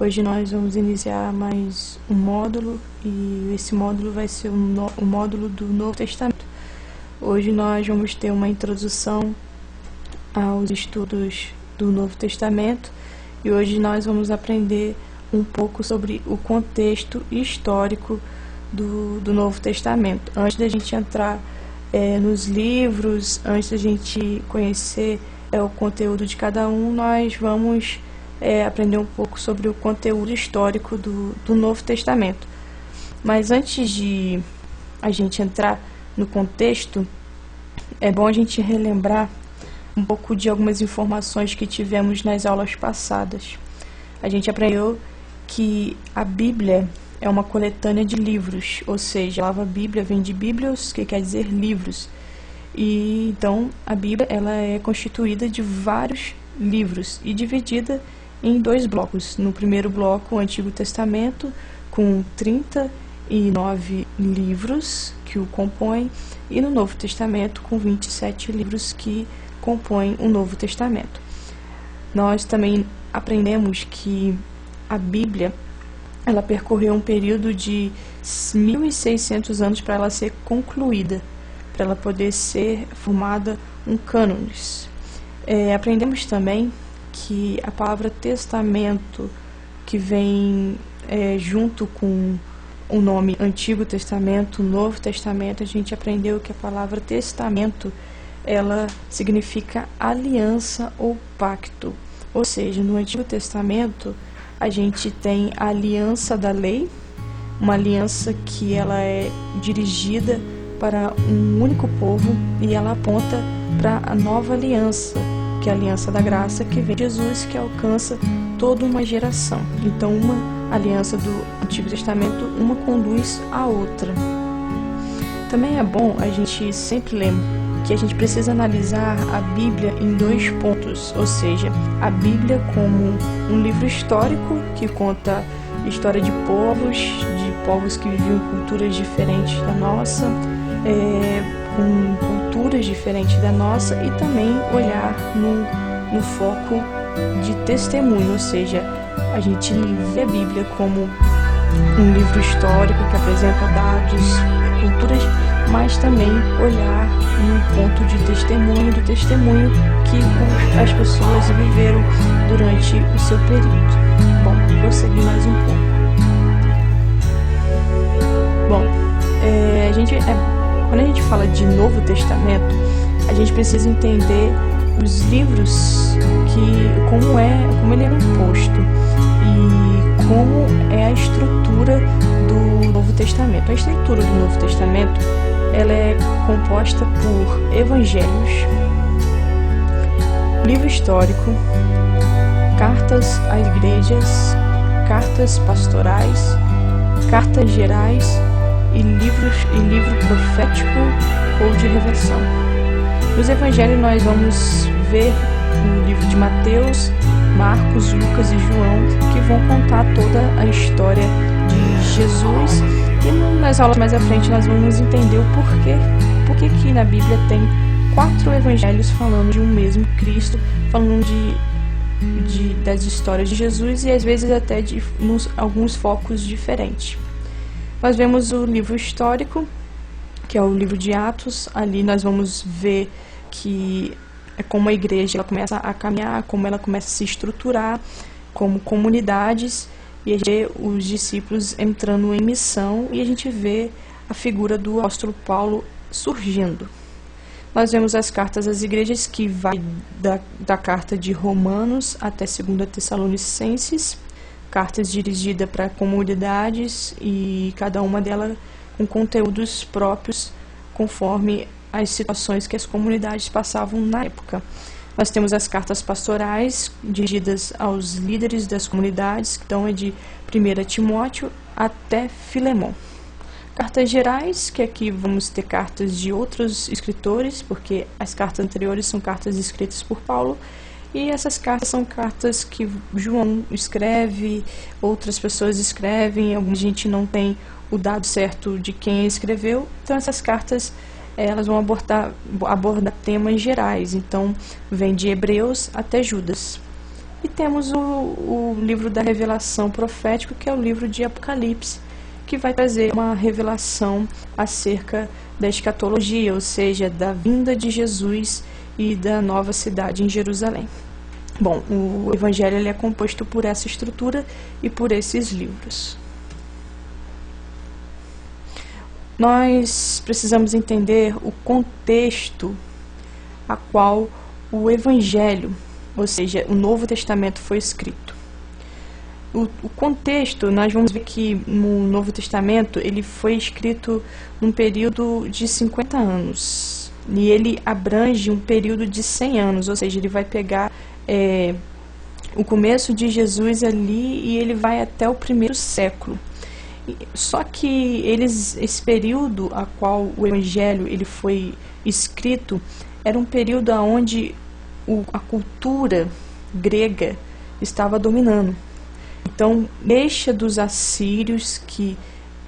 Hoje nós vamos iniciar mais um módulo e esse módulo vai ser o módulo do Novo Testamento. Hoje nós vamos ter uma introdução aos estudos do Novo Testamento e hoje nós vamos aprender um pouco sobre o contexto histórico do Novo Testamento. Antes da gente entrar nos livros, antes da gente conhecer o conteúdo de cada um, nós vamos aprender um pouco sobre o conteúdo histórico do Novo Testamento. Mas antes de a gente entrar no contexto, é bom a gente relembrar um pouco de algumas informações que tivemos nas aulas passadas. A gente aprendeu que a Bíblia é uma coletânea de livros, ou seja, a palavra Bíblia vem de Bíblios, que quer dizer livros. E então a Bíblia ela é constituída de vários livros e dividida em dois blocos. No primeiro bloco, o Antigo Testamento, com 39 livros que o compõem, e no Novo Testamento, com 27 livros que compõem o Novo Testamento. Nós também aprendemos que a Bíblia ela percorreu um período de 1.600 anos para ela ser concluída, para ela poder ser formada um cânone. Aprendemos também que a palavra testamento, que vem junto com o nome Antigo Testamento, Novo Testamento, a gente aprendeu que a palavra testamento ela significa aliança ou pacto. Ou seja, no Antigo Testamento a gente tem a aliança da lei, uma aliança que ela é dirigida para um único povo e ela aponta para a nova aliança, que é a aliança da graça, que vem de Jesus, que alcança toda uma geração. Então, uma aliança do Antigo Testamento, uma conduz à outra. Também é bom a gente sempre lembrar que a gente precisa analisar a Bíblia em dois pontos, ou seja, a Bíblia como um livro histórico que conta a história de povos que viviam em culturas diferentes da nossa, com culturas diferentes da nossa, e também olhar no foco de testemunho, ou seja, a gente vê a Bíblia como um livro histórico que apresenta dados, culturas, mas também olhar no ponto de testemunho, do testemunho que as pessoas viveram durante o seu período. Bom, vou seguir mais um pouco. Bom, quando a gente fala de Novo Testamento, a gente precisa entender os livros, como ele é composto e como é a estrutura do Novo Testamento. A estrutura do Novo Testamento ela é composta por evangelhos, livro histórico, cartas às igrejas, cartas pastorais, cartas gerais e livro profético ou de revelação. Nos evangelhos nós vamos ver o livro de Mateus, Marcos, Lucas e João, que vão contar toda a história de Jesus. E nas aulas mais à frente nós vamos entender o porquê que na Bíblia tem 4 evangelhos falando de um mesmo Cristo, falando das histórias de Jesus e às vezes até de alguns focos diferentes. Nós vemos o livro histórico, que é o livro de Atos. Ali nós vamos ver que é como a igreja ela começa a caminhar, como ela começa a se estruturar como comunidades, e a gente vê os discípulos entrando em missão e a gente vê a figura do apóstolo Paulo surgindo. Nós vemos as cartas às igrejas, que vai da carta de Romanos até 2 Tessalonicenses, cartas dirigidas para comunidades e cada uma delas com conteúdos próprios conforme as situações que as comunidades passavam na época. Nós temos as cartas pastorais dirigidas aos líderes das comunidades, então é de 1 Timóteo até Filemão. Cartas gerais, que aqui vamos ter cartas de outros escritores, porque as cartas anteriores são cartas escritas por Paulo, e essas cartas são cartas que João escreve, outras pessoas escrevem, a gente não tem o dado certo de quem escreveu, então essas cartas elas vão abordar temas gerais, então vem de Hebreus até Judas. E temos o livro da revelação profética, que é o livro de Apocalipse, que vai trazer uma revelação acerca da escatologia, ou seja, da vinda de Jesus e da nova cidade em Jerusalém. Bom, o Evangelho ele é composto por essa estrutura e por esses livros. Nós precisamos entender o contexto a qual o Evangelho, ou seja, o Novo Testamento foi escrito. O contexto, nós vamos ver que no Novo Testamento ele foi escrito num período de 50 anos. E ele abrange um período de 100 anos, ou seja, ele vai pegar o começo de Jesus ali e ele vai até o primeiro século. Só que esse período a qual o Evangelho ele foi escrito era um período onde a cultura grega estava dominando. Então, deixa dos assírios, que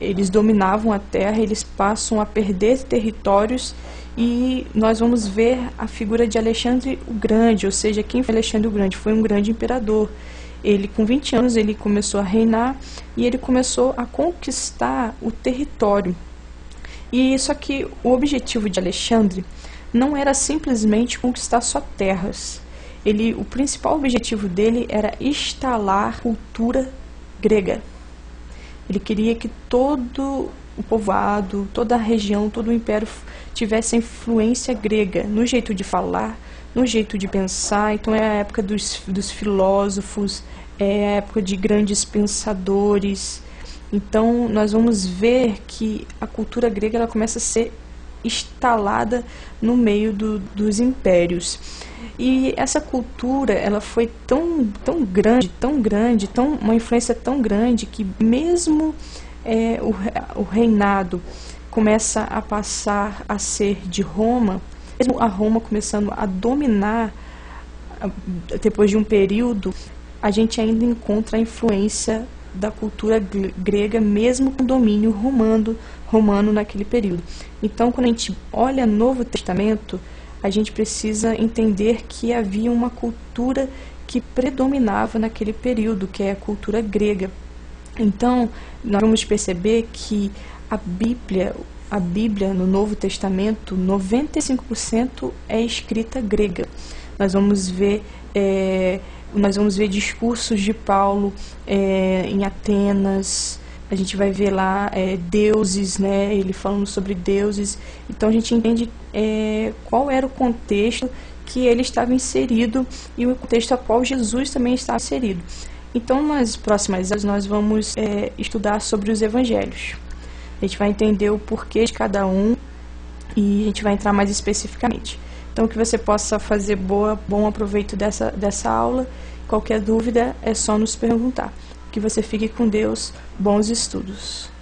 eles dominavam a terra, eles passam a perder territórios, e nós vamos ver a figura de Alexandre o Grande, ou seja, quem foi Alexandre o Grande? Foi um grande imperador. Ele, com 20 anos, ele começou a reinar e ele começou a conquistar o território. E só que o objetivo de Alexandre não era simplesmente conquistar só terras. O principal objetivo dele era instalar cultura grega. Ele queria que todo o povoado, toda a região, todo o império tivesse influência grega, no jeito de falar, no jeito de pensar. Então é a época dos filósofos, é a época de grandes pensadores. Então nós vamos ver que a cultura grega ela começa a ser instalada no meio dos impérios. E essa cultura ela foi tão grande, uma influência tão grande, que mesmo o reinado começa a passar a ser de Roma, mesmo a Roma começando a dominar, depois de um período, a gente ainda encontra a influência da cultura grega, mesmo com domínio romano naquele período. Então, quando a gente olha o Novo Testamento, a gente precisa entender que havia uma cultura que predominava naquele período, que é a cultura grega. Então, nós vamos perceber que a Bíblia no Novo Testamento, 95% é escrita grega. Nós vamos ver discursos de Paulo em Atenas. A gente vai ver lá deuses, né? Ele falando sobre deuses. Então a gente entende qual era o contexto que ele estava inserido e o contexto a qual Jesus também estava inserido. Então, nas próximas aulas, nós vamos estudar sobre os evangelhos. A gente vai entender o porquê de cada um e a gente vai entrar mais especificamente. Então, que você possa fazer bom aproveito dessa aula. Qualquer dúvida é só nos perguntar. Que você fique com Deus. Bons estudos.